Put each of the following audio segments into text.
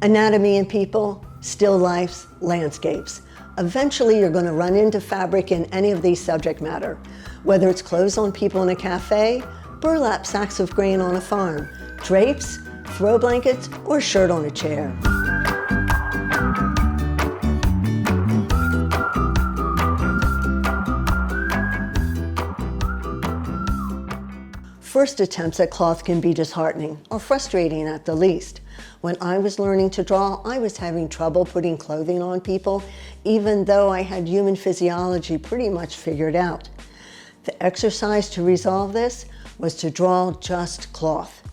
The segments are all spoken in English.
Anatomy in people, still lifes, landscapes. Eventually you're going to run into fabric in any of these subject matter, whether it's clothes on people in a cafe, burlap sacks of grain on a farm, drapes, throw blankets, or a shirt on a chair. First attempts at cloth can be disheartening or frustrating at the least. When I was learning to draw, I was having trouble putting clothing on people, even though I had human physiology pretty much figured out. The exercise to resolve this was to draw just cloth.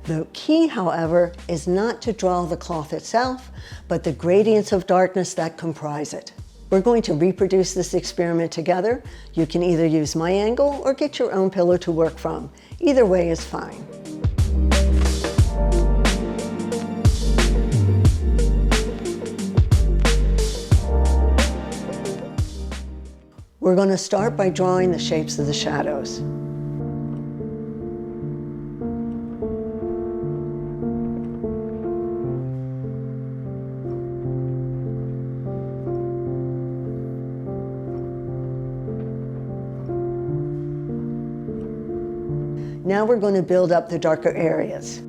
The key, however, is not to draw the cloth itself, but the gradients of darkness that comprise it. We're going to reproduce this experiment together. You can either use my angle or get your own pillow to work from. Either way is fine. We're going to start by drawing the shapes of the shadows. Now we're going to build up the darker areas.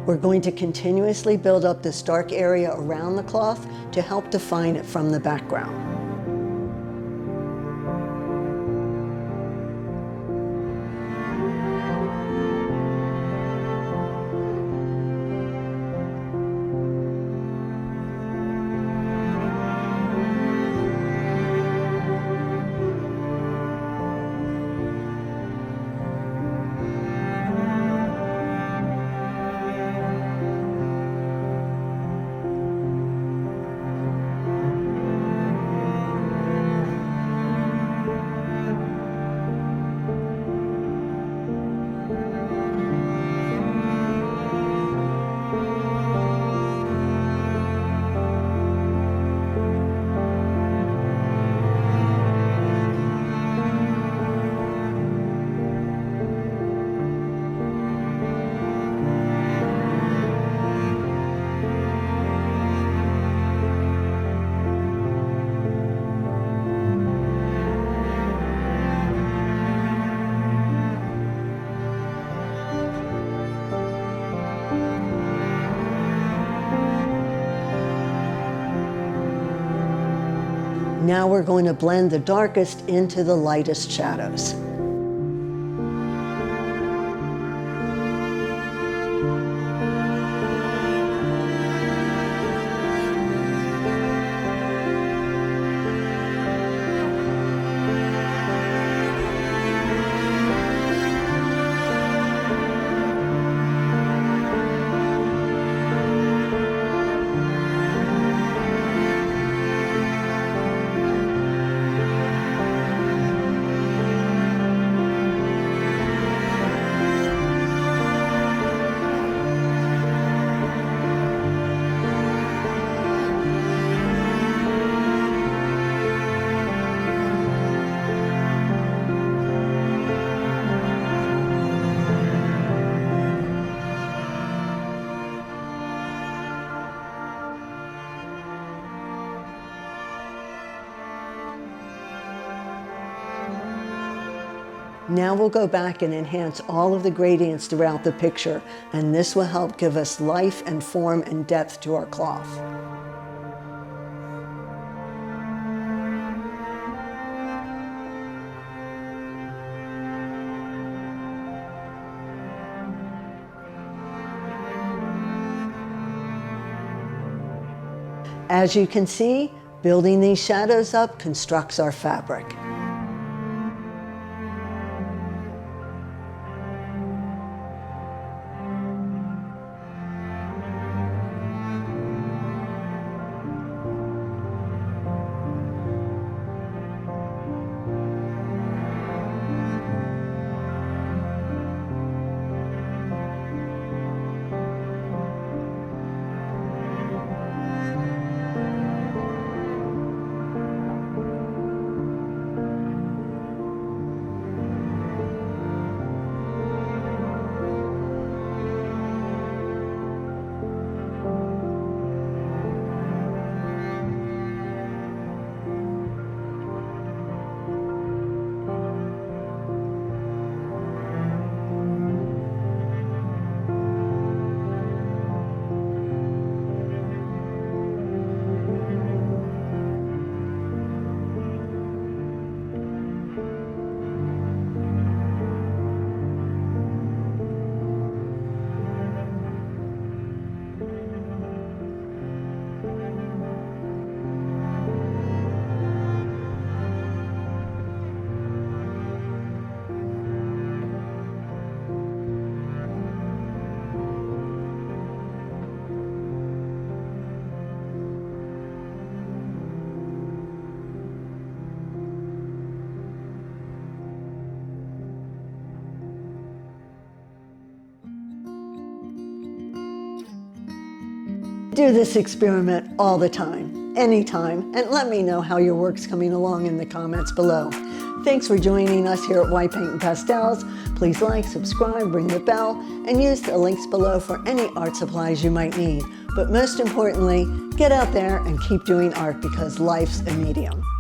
We're going to continuously build up this dark area around the cloth to help define it from the background. Now we're going to blend the darkest into the lightest shadows. Now we'll go back and enhance all of the gradients throughout the picture, and this will help give us life and form and depth to our cloth. As you can see, building these shadows up constructs our fabric. Do this experiment all the time, anytime, and let me know how your work's coming along in the comments below. Thanks for joining us here at White Paint and Pastels. Please like, subscribe, ring the bell, and use the links below for any art supplies you might need. But most importantly, get out there and keep doing art because life's a medium.